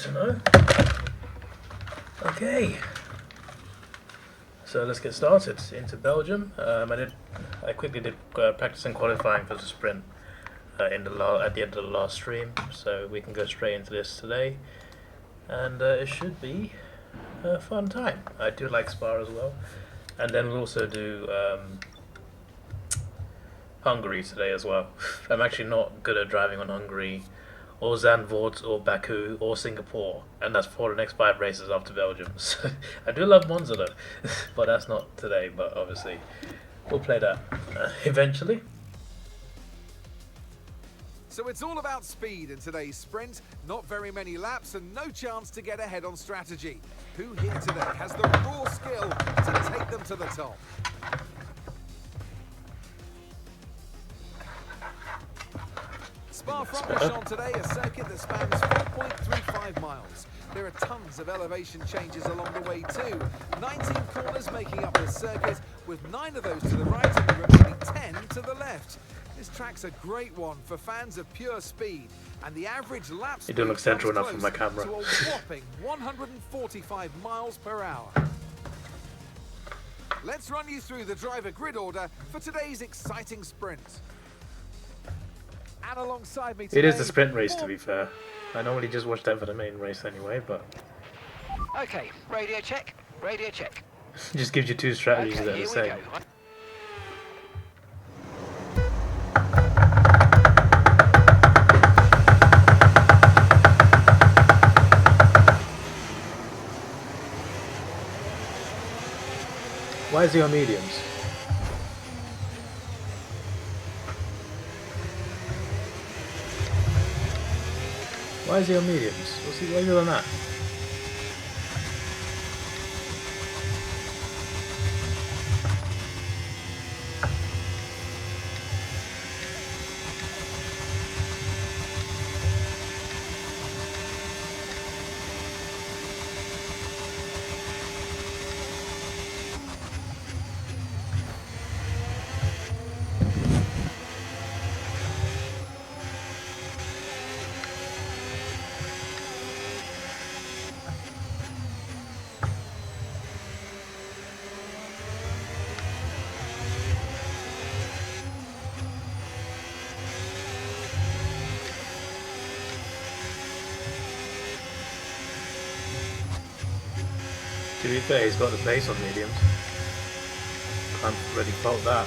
to know. Okay, so let's get started. Into Belgium. I quickly did practice and qualifying for the sprint at the end of the last stream, so we can go straight into this today, and it should be a fun time. I do like Spa as well, and then we'll also do Hungary today as well. I'm actually not good at driving on Hungary, or Zandvoort, or Baku, or Singapore, and that's for the next 5 races after Belgium. So I do love Monza though, but that's not today. But obviously, we'll play that eventually. So it's all about speed in today's sprint. Not very many laps and no chance to get ahead on strategy. Who here today has the raw skill to take them to the top? Spa-Francorchamps today, a circuit that spans 4.35 miles. There are tons of elevation changes along the way too. 19 corners making up the circuit, with 9 of those to the right and the remaining 10 to the left. This track's a great one for fans of pure speed, and the average lap speed You don't look central enough for my camera. to a whopping 145 miles per hour. Let's run you through the driver grid order for today's exciting sprint. And alongside me today, It is the sprint race, to be fair. I normally just watch that for the main race anyway, but Okay, radio check, radio check. it just gives you 2 strategies Okay, that are here the we same. go. Why is he on mediums? Why is he on mediums? Why is he on that? To be fair, he's got the pace on mediums. Can't really fault that.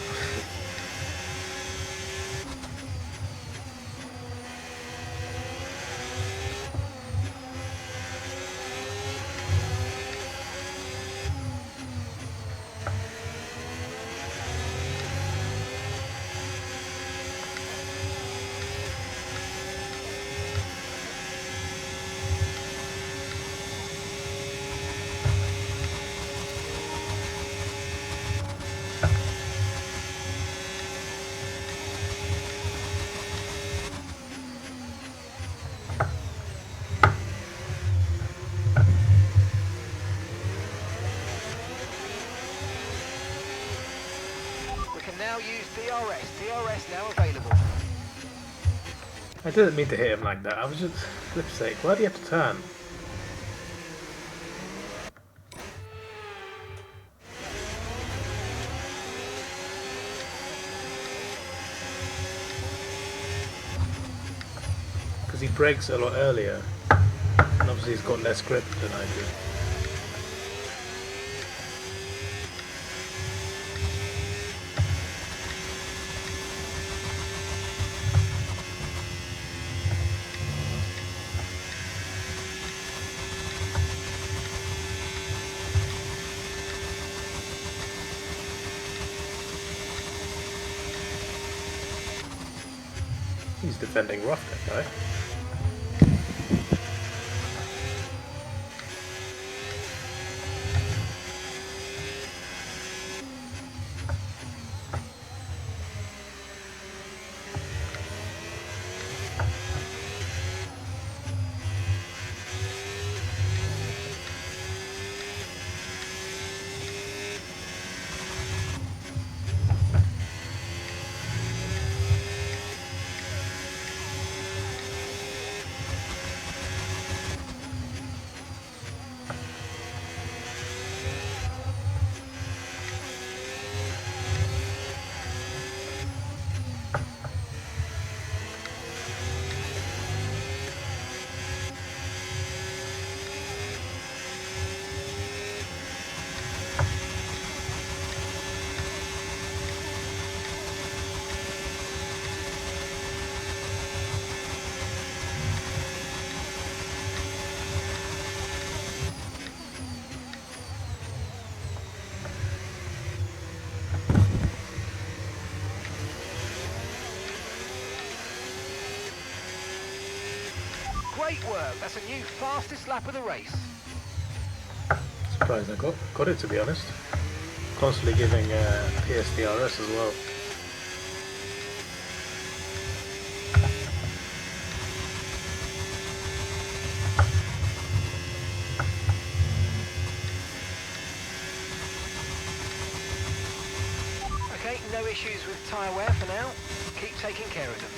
We can now use DRS. DRS now available. I didn't mean to hit him like that. I was just, flip's sake, why do you have to turn? Because he brakes a lot earlier, and obviously he's got less grip than I do. He's defending rough, that guy. work. That's a new fastest lap of the race. Surprised I got it, to be honest. Constantly giving PSDRS as well. Okay, no issues with tyre wear for now. Keep taking care of them.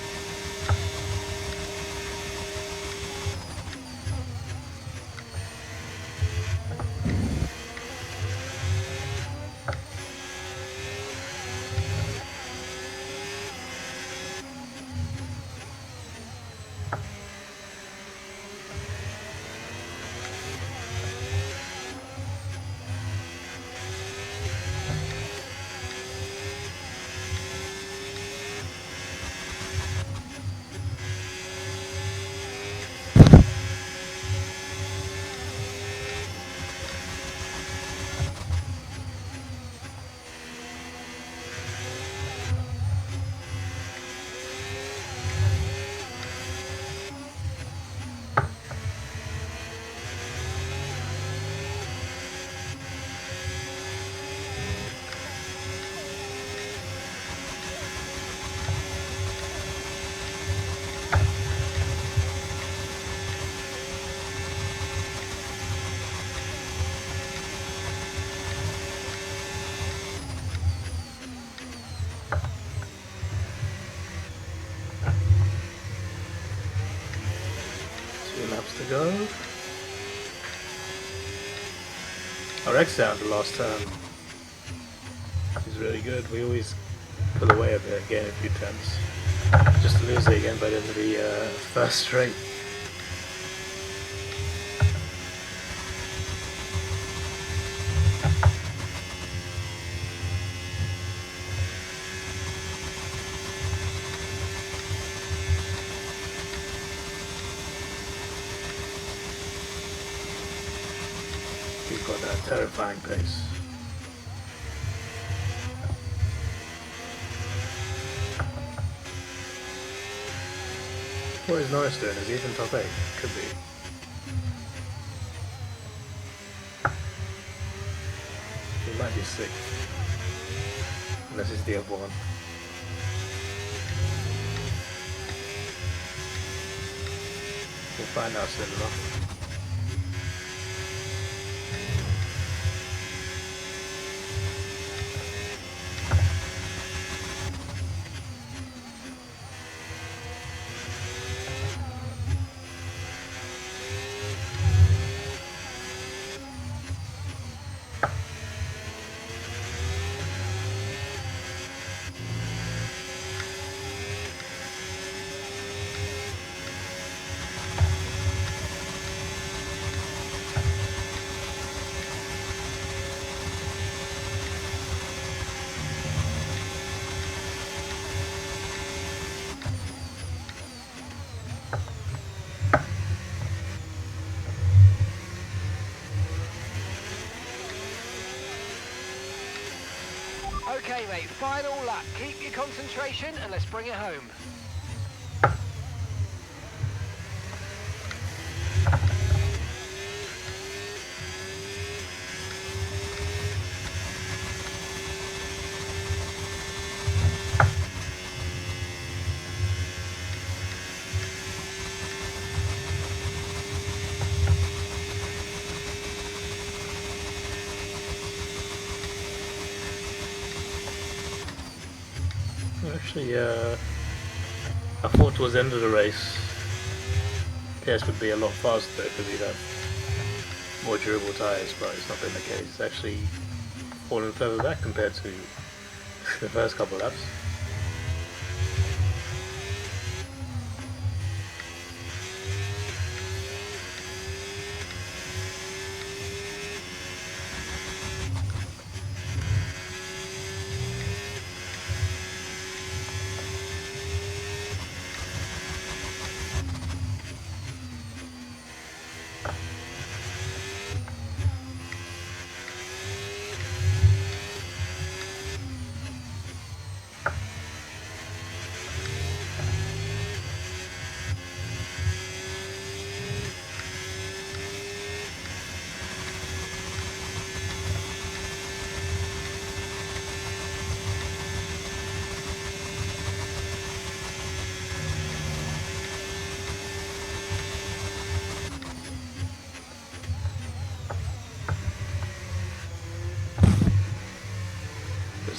Laps to go. Our exit out the last turn is really good. We always pull away a bit, gain a few tenths, just to lose it again by the end of the first straight. We've got that terrifying pace. What is Norris doing? Is he even top 8? Could be. He might be 6th. Unless it's the other one. We'll find out soon enough. Okay, mate, final lap. Keep your concentration and let's bring it home. Actually, I thought towards the end of the race, PS would be a lot faster because he'd have more durable tyres, but it's not been the case. It's actually fallen further back compared to the first couple of laps.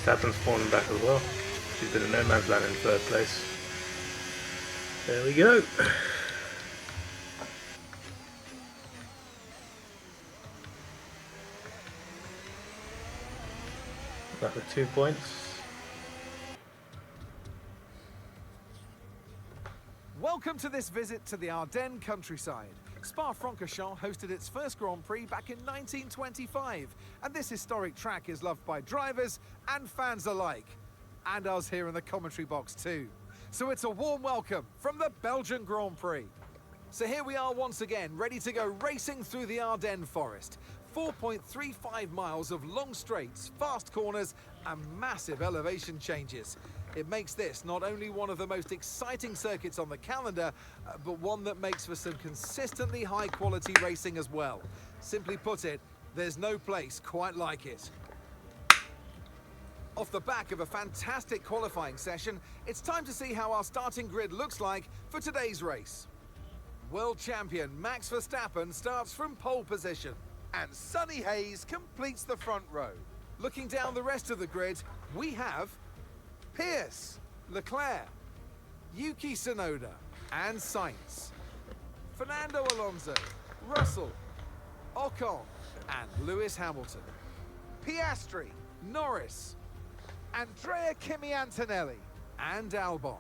Statton's fallen back as well. She's been in no man's land in 3rd place. There we go. That for 2 points. Welcome to this visit to the Ardennes countryside. Spa-Francorchamps hosted its first Grand Prix back in 1925, and this historic track is loved by drivers and fans alike, and us here in the commentary box too. So it's a warm welcome from the Belgian Grand Prix. So here we are once again, ready to go racing through the Ardennes forest. 4.35 miles of long straights, fast corners, and massive elevation changes. It makes this not only one of the most exciting circuits on the calendar, but one that makes for some consistently high-quality racing as well. Simply put it, there's no place quite like it. Off the back of a fantastic qualifying session, it's time to see how our starting grid looks like for today's race. World champion Max Verstappen starts from pole position, and Sonny Hayes completes the front row. Looking down the rest of the grid, we have Pierce, Leclerc, Yuki Tsunoda, and Sainz, Fernando Alonso, Russell, Ocon, and Lewis Hamilton, Piastri, Norris, Andrea Kimi Antonelli, and Albon,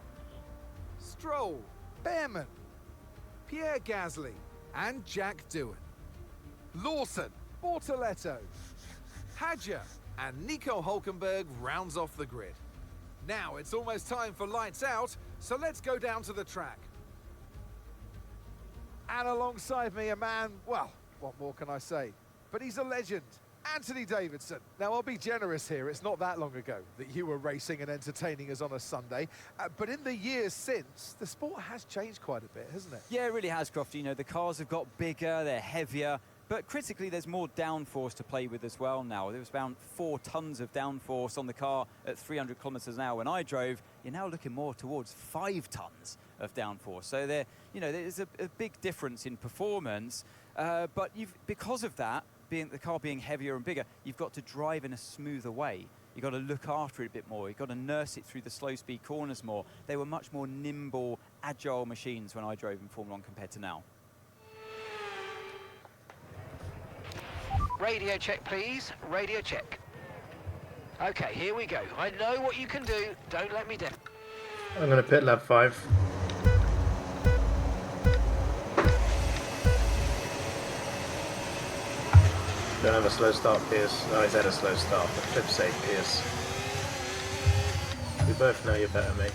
Stroll, Behrman, Pierre Gasly, and Jack Doohan, Lawson, Bortoletto, Hadjar, and Nico Hulkenberg rounds off the grid. Now it's almost time for lights out, so let's go down to the track. And alongside me a man, well, what more can I say? But he's a legend, Anthony Davidson. Now I'll be generous here, it's not that long ago that you were racing and entertaining us on a Sunday, but in the years since, the sport has changed quite a bit, hasn't it? Yeah, it really has, Crofty. You know, the cars have got bigger, they're heavier, but critically there's more downforce to play with as well now. There was around 4 tons of downforce on the car at 300 kilometers an hour when I drove. You're now looking more towards 5 tons of downforce. So there, you know, there's a big difference in performance, but because of that, the car being heavier and bigger, you've got to drive in a smoother way. You've got to look after it a bit more. You've got to nurse it through the slow speed corners more. They were much more nimble, agile machines when I drove in Formula 1 compared to now. Radio check, please. Radio check. Okay, here we go. I know what you can do. Don't let me down. I'm going to pit lap 5. Don't have a slow start, Pierce. Oh, he's had a slow start. For flip's sake, Pierce. We both know you're better than me.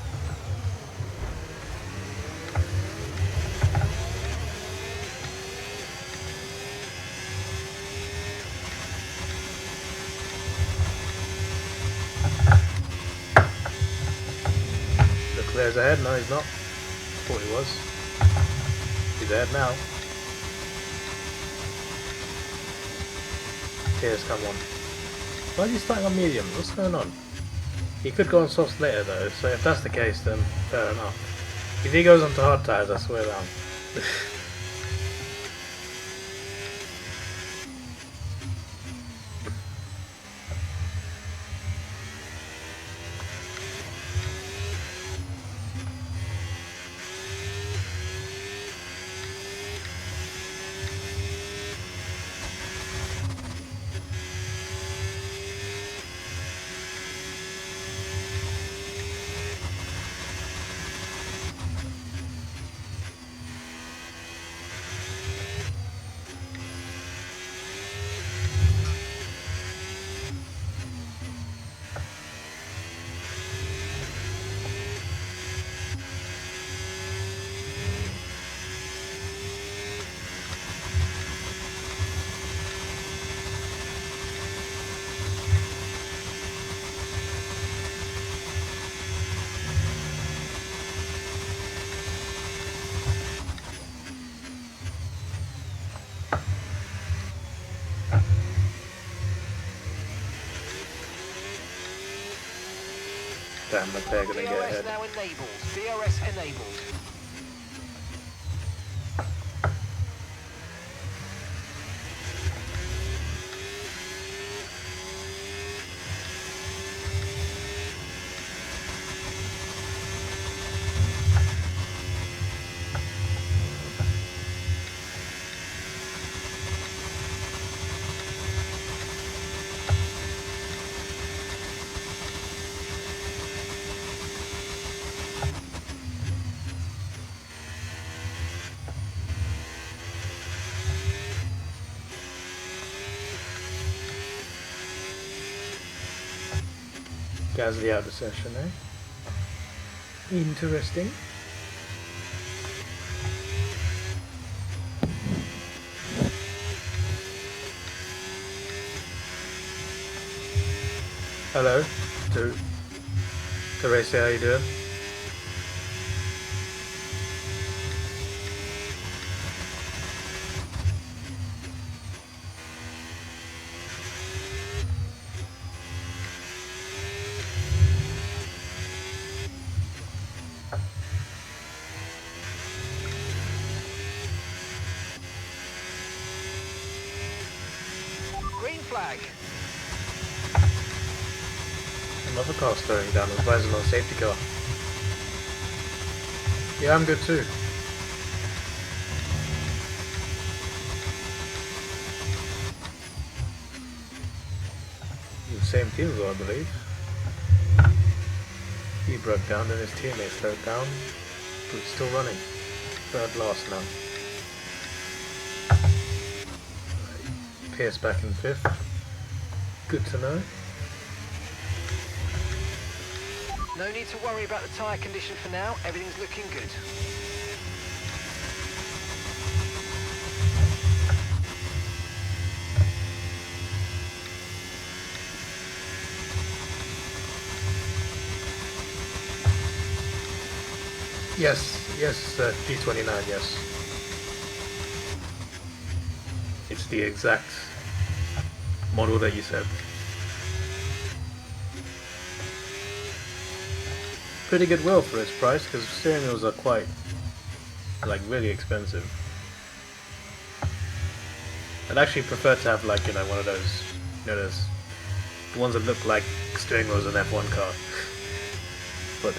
Leclerc's ahead. No, he's not. Thought he was. He's ahead now. Pierce, come on. Why is he starting on mediums? What's going on? He could go on softs later though, so if that's the case then fair enough. If he goes onto hard tyres, I swear down. Damn, they're gonna get DRS ahead. now enabled. DRS enabled. Gasly out of the session, eh? Interesting. Hello, Teresa, how you doing? Green flag. Another car slowing down, advising on safety car. Yeah, I'm good too. The same team though, I believe. He broke down, then his teammate slowed down, but it's still running. Third last now. Pierce back in 5th. Good to know. No need to worry about the tyre condition for now. Everything's looking good. Yes, P29, yes. It's the exact model that you said. Pretty good wheel for its price, because steering wheels are quite, like, really expensive. I'd actually prefer to have, like, you know, one of those, you know, those, the ones that look like steering wheels in an F1 car. But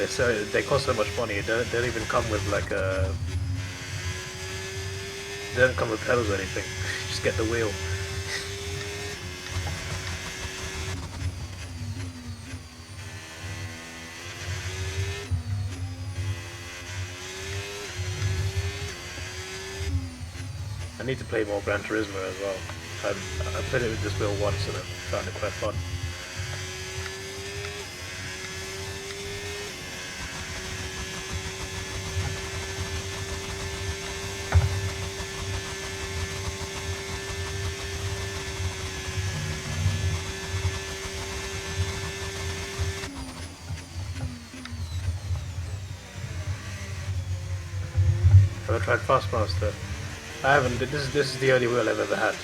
they cost so much money. They don't even come with like a. They don't come with pedals or anything. Just get the wheel. I need to play more Gran Turismo as well. I played it with this wheel once and I found it quite fun. Have I tried Fastmaster? I haven't. This is the only wheel I've ever had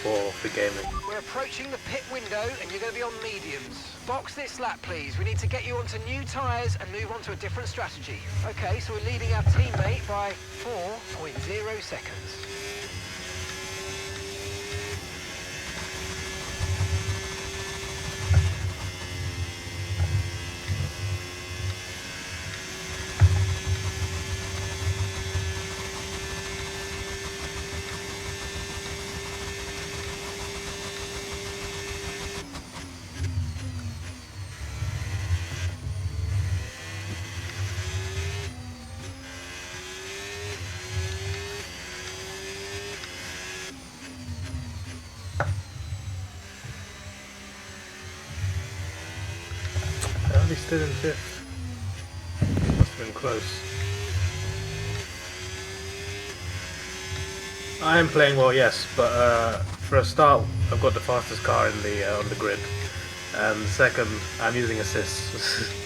for gaming. We're approaching the pit window and you're going to be on mediums. Box this lap, please. We need to get you onto new tyres and move on to a different strategy. Okay, so we're leading our teammate by 4.0 seconds. He stood in 5th. Must have been close. I am playing well, yes, but for a start, I've got the fastest car in the on the grid, and second, I'm using assists.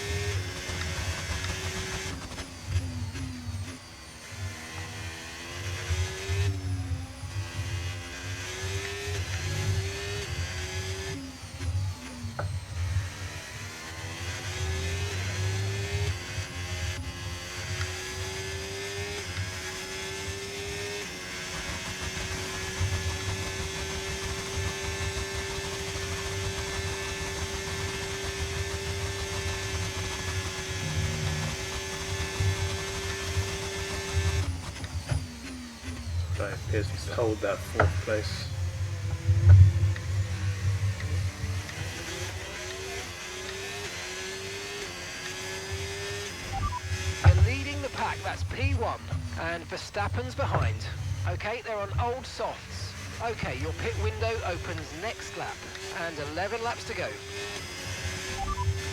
Right, Pierce needs to hold that 4th place. You're leading the pack, that's P1, and Verstappen's behind. Okay, they're on old softs. Okay, your pit window opens next lap, and 11 laps to go.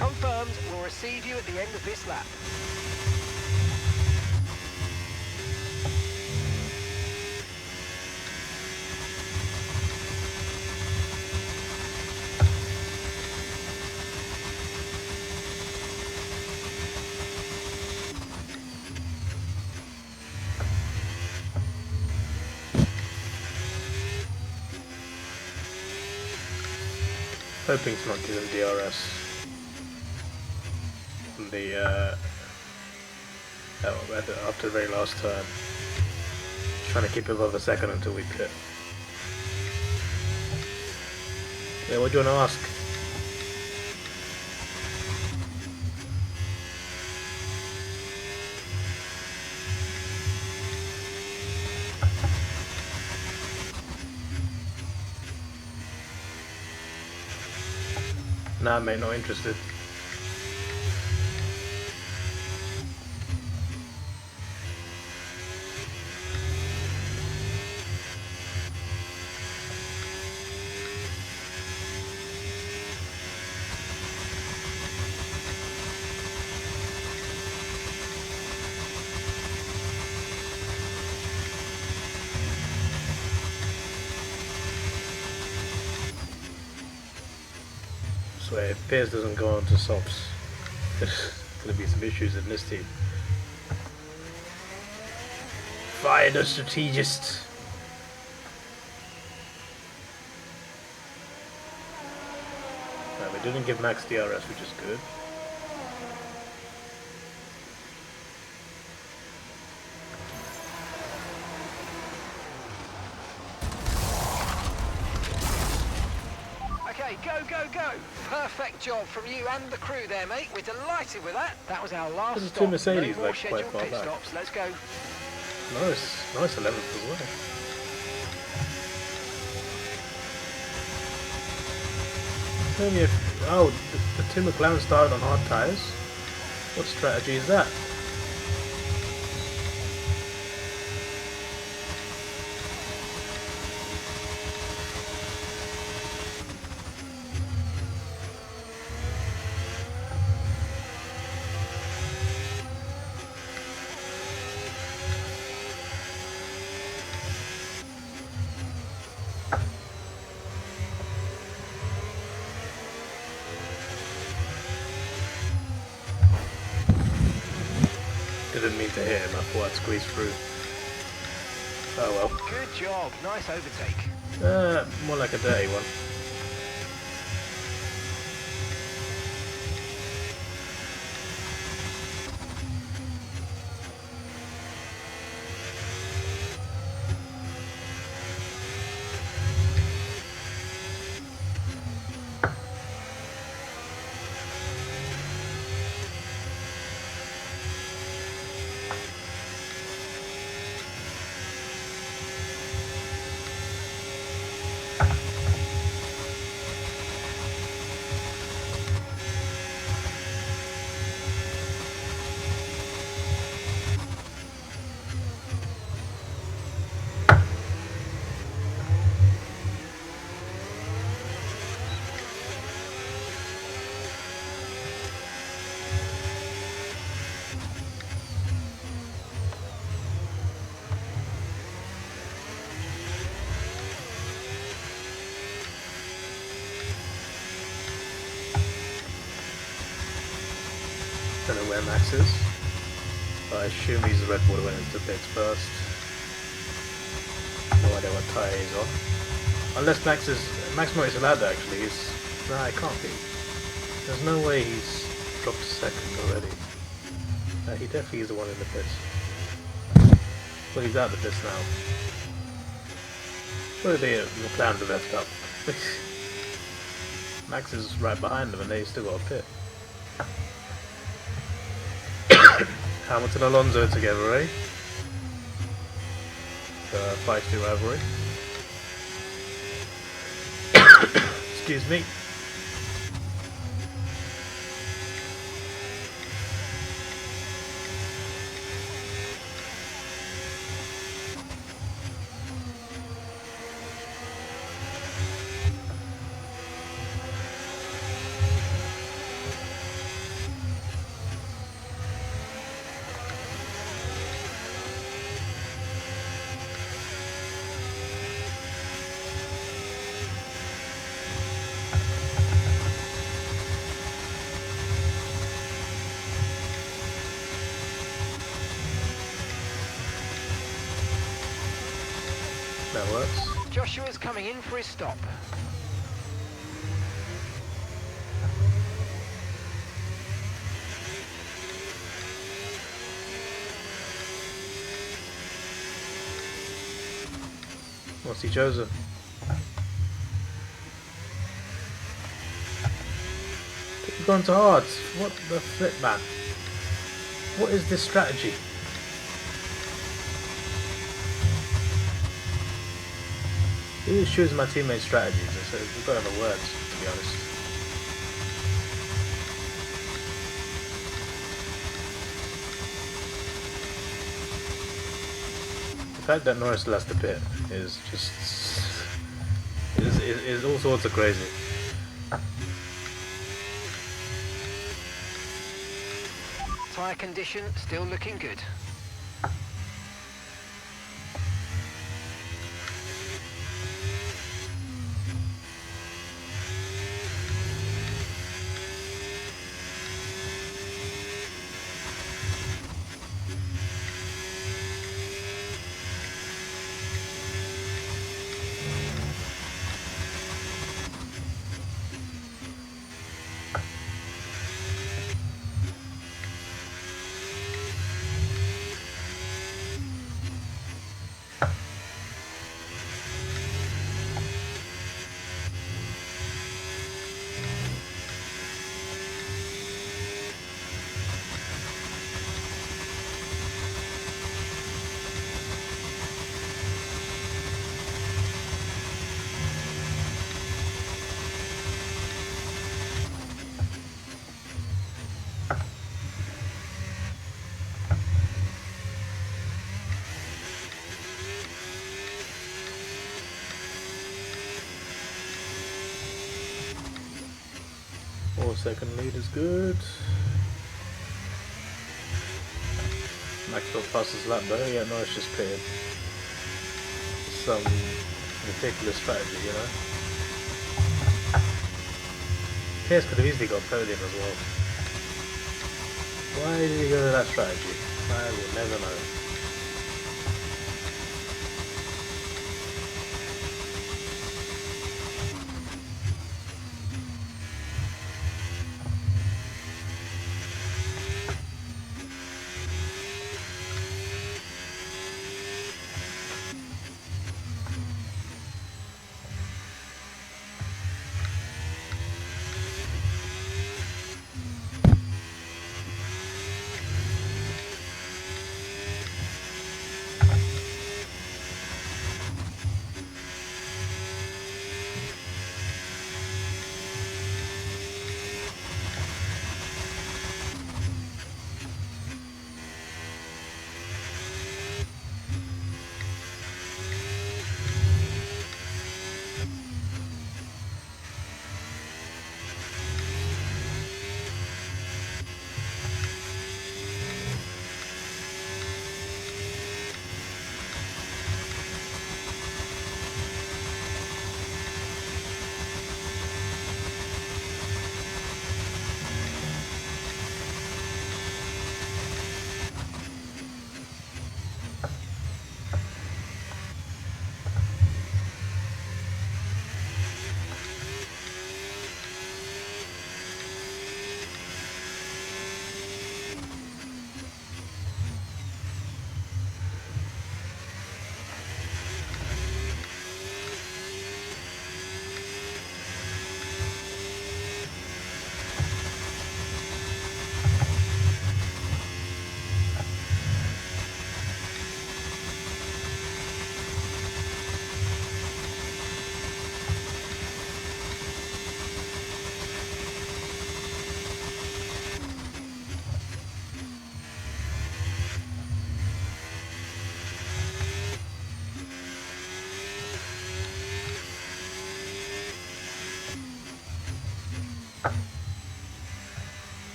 Confirmed, we'll receive you at the end of this lap. Hoping to not give him DRS on the after the very last turn. Trying to keep it above a second until we pit. Yeah, what do you want to ask? Nah, mate, not interested. Swear, if Piers doesn't go on to softs, there's going to be some issues in this team. Fire the strategist! Right, we didn't give Max DRS, which is good. Okay, go, go, go! Perfect job from you and the crew there, mate. We're delighted with that. That was our last There's stop. two Mercedes, no more like, quite scheduled far pit back. stops. Let's go. Nice 11th as well. Only if, oh, the two McLaren started on hard tyres. What strategy is that? Didn't mean to hit him, I thought I'd squeeze through. Oh well. Good job. Nice overtake. More like a dirty one. Don't know where Max is. I assume he's the Red Bull that went into pits first. No idea what tyre he's on. Unless Max might is allowed to actually. Nah, it can't be. There's no way he's dropped a second already. He definitely is the one in the pits. Well, he's out of the pits now. Surely the McLaren have left up. Max is right behind them and they still got a pit. Hamilton Alonso together, eh? 5-2 rivalry. Excuse me. works. Joshua's coming in for his stop. What's he chosen? Keep going to hards. What the flip, man? What is this strategy? Who is choosing my teammates' strategies? We've got other words, to be honest. The fact that Norris lost the pit is just is all sorts of crazy. Tyre condition still looking good. Second lead is good. Maxwell passes lap though, yeah, no, it's just pitted. Some ridiculous strategy, you know. Pierce could have easily got podium as well. Why did he go to that strategy? I will never know.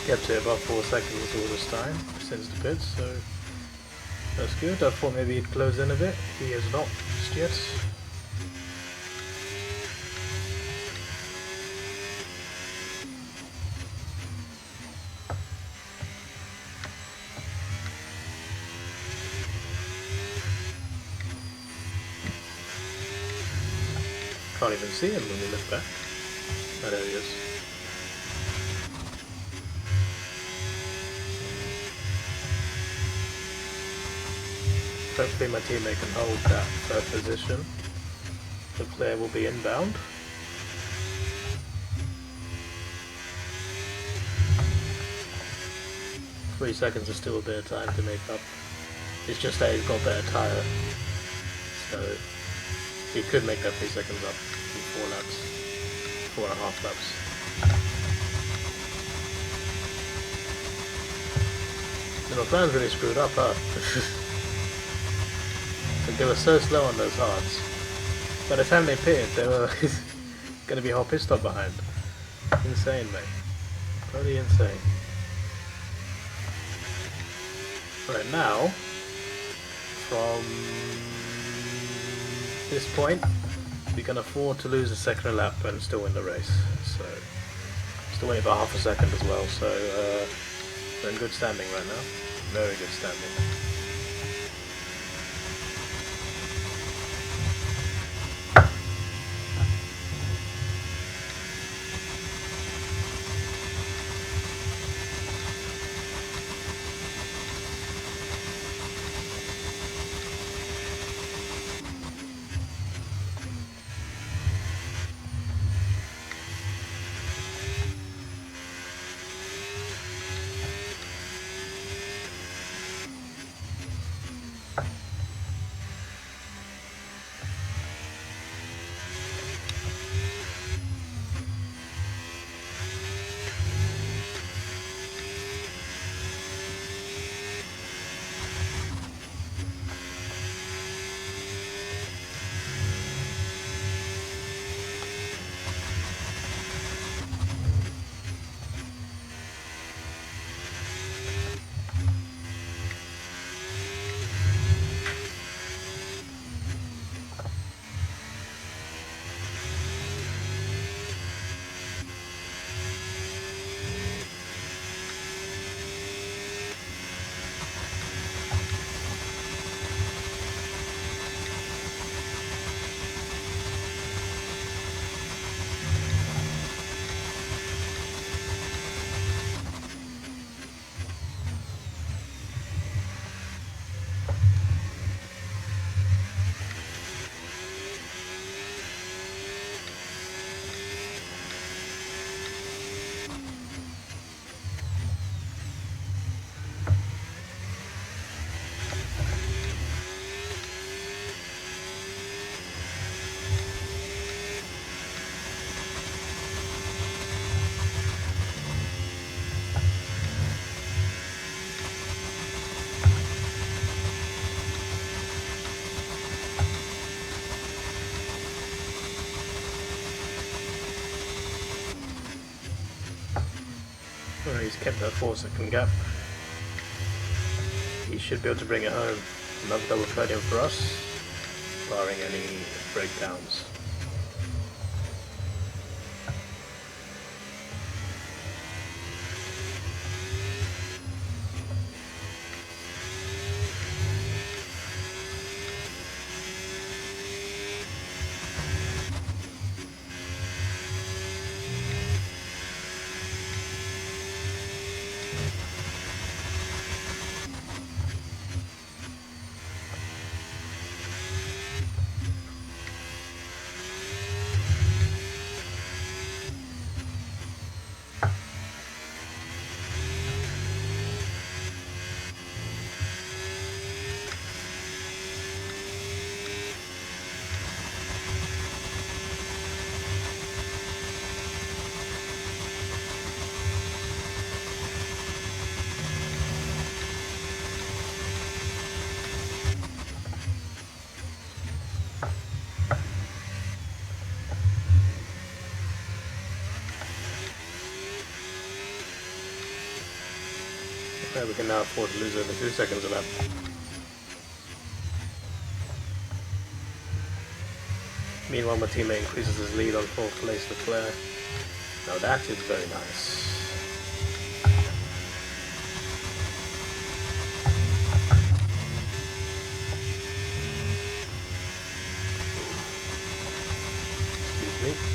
kept it above 4 seconds all this time since the pits, so that's good. I thought maybe he'd close in a bit. He has not just yet. Can't even see him when we look back. Oh, there he is. Hopefully my teammate can hold that third position. The player will be inbound. Three seconds is still a bit of time to make up. It's just that he's got better tyre. So he could make that 3 seconds up in 4 laps. 4.5 laps. And my plan's really screwed up, huh? Like they were so slow on those hards. By the time they pitted, they were gonna be a whole pit stop behind. Insane, mate. Totally insane. Right now, from this point, we can afford to lose a second lap and still win the race. So, still waiting about half a second as well. So, we're in good standing right now. Very good standing. Well, he's kept that 4-second gap. He should be able to bring it home. Another double podium for us, barring any breakdowns. We can now afford to lose over 2 seconds of that. Meanwhile, my teammate increases his lead on 4th place Leclerc. Now that is very nice. Excuse me.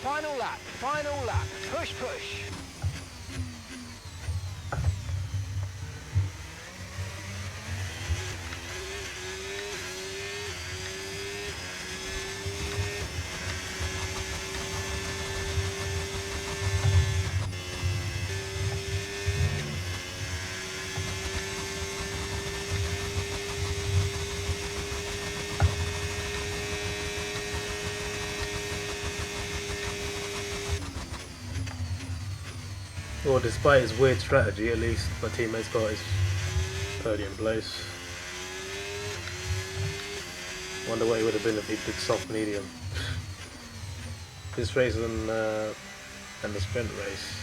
Final lap, final lap. Push, push. Well, despite his weird strategy, at least my teammate's got his podium place. Wonder what he would have been if he did soft medium. This race and the sprint race,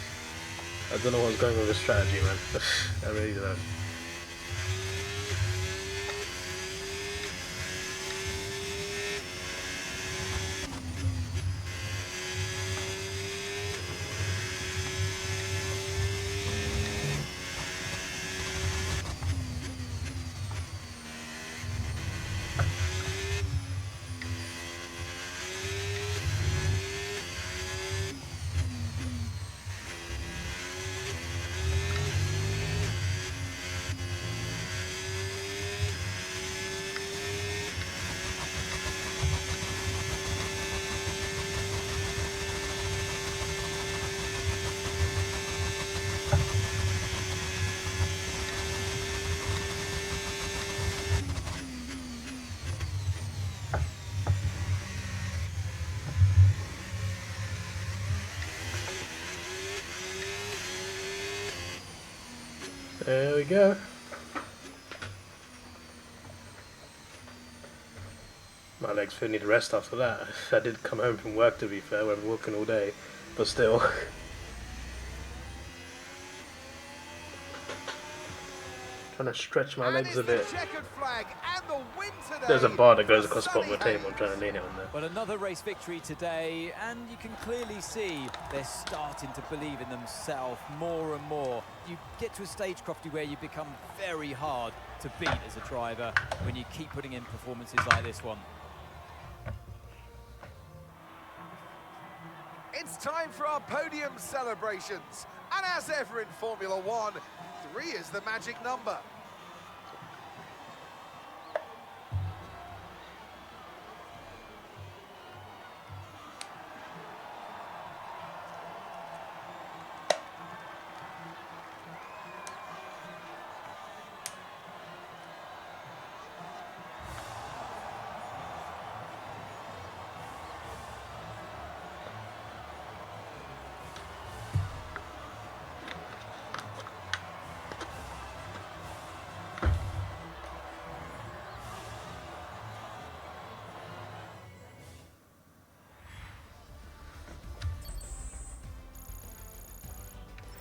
I don't know what's going on with his strategy, man. I really don't know. There we go. My legs feel need a rest after that. I did come home from work, to be fair, where I've been walking all day, but still. Trying to stretch my legs a bit. There's a bar that goes across the bottom of the table. I'm trying to lean it on there. Well, another race victory today, and you can clearly see they're starting to believe in themselves more and more. You get to a stage, Crofty, where you become very hard to beat as a driver when you keep putting in performances like this one. It's time for our podium celebrations. And as ever in Formula One, 3 is the magic number.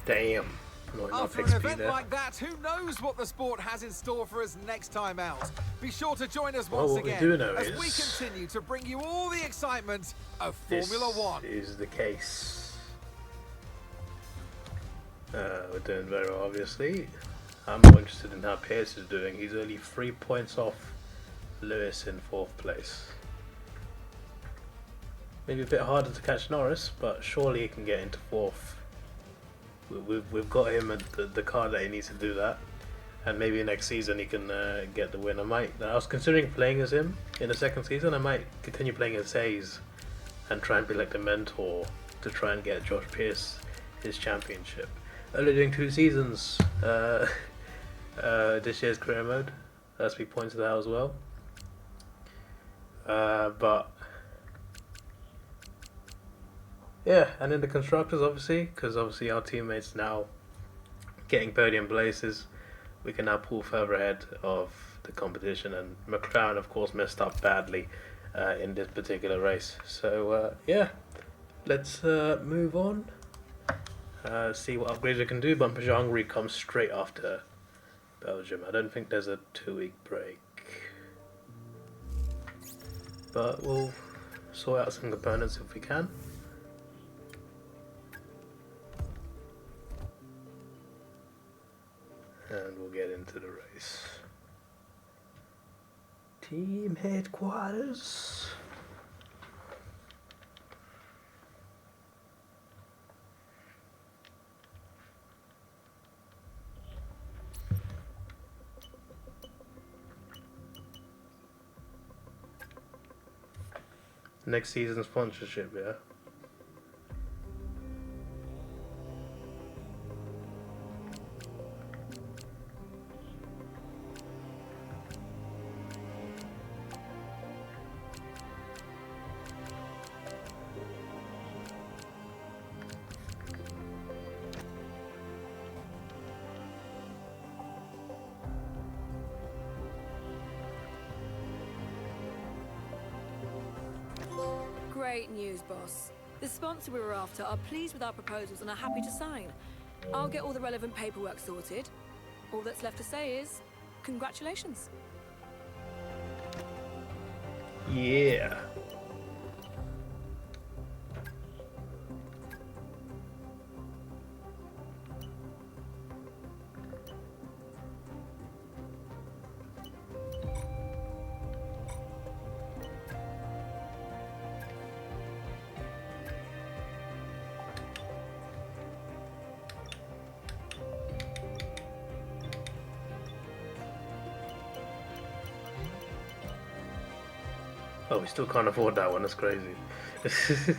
Damn. Not enough After an XP event there. like that, who knows what the sport has in store for us next time out? Be sure to join us Well, once what we again do know as is we continue to bring you all the excitement of This Formula One. is the case. We're doing very well, obviously. I'm more interested in how Pierce is doing. He's only 3 points off Lewis in 4th place. Maybe a bit harder to catch Norris, but surely he can get into 4th. We've got him at the car that he needs to do that, and maybe next season he can get the win. I was considering playing as him in the 2nd season. I might continue playing as Hayes and try and be like the mentor to try and get Josh Pierce his championship. Only doing 2 seasons this year's career mode, as we pointed out as well. But yeah, and in the constructors, obviously, because obviously our teammates now getting podium places, we can now pull further ahead of the competition. And McLaren, of course, messed up badly in this particular race. So yeah, let's move on. See what upgrades we can do. But Hungary comes straight after Belgium. I don't think there's a 2-week break, but we'll sort out some components if we can. And we'll get into the race. Team headquarters. Next season sponsorship, yeah. Great news, boss. The sponsor we were after are pleased with our proposals and are happy to sign. I'll get all the relevant paperwork sorted. All that's left to say is, congratulations. Yeah. Oh, we still can't afford that one, that's crazy. So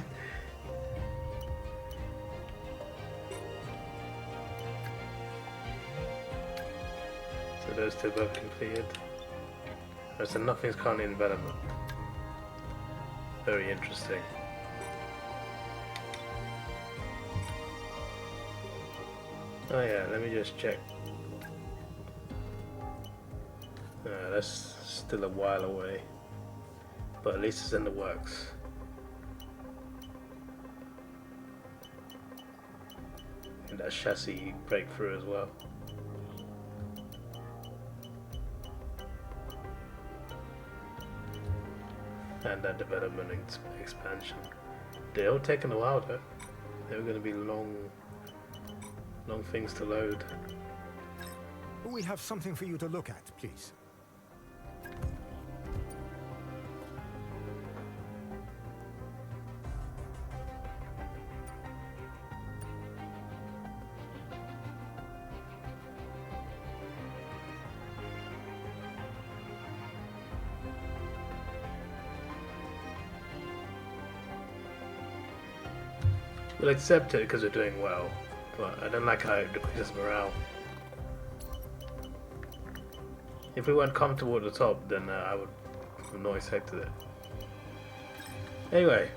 those two both completed. So nothing's currently in development. Very interesting. Oh yeah, let me just check. That's still a while away, but at least it's in the works. And that chassis breakthrough as well. And that development expansion. They're all taking a while though. They're going to be long things to load. We have something for you to look at, please. We'll accept it because we're doing well, but I don't like how it decreases morale. If we weren't comfortable at the top, then I would have not accepted it. Anyway.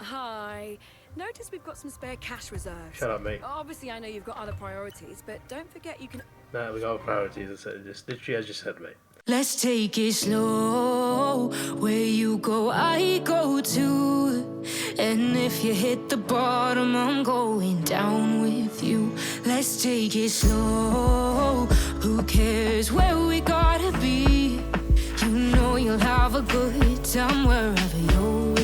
Hi. Notice we've got some spare cash reserves. Shut up, mate. Obviously, I know you've got other priorities, but don't forget you can... Nah, we got priorities. I said just literally as you said, mate. Let's take it slow. Where you go, I go too. And if you hit the bottom, I'm going down with you. Let's Let's take it slow. Who cares where we gotta be? You know you'll have a good time wherever you're.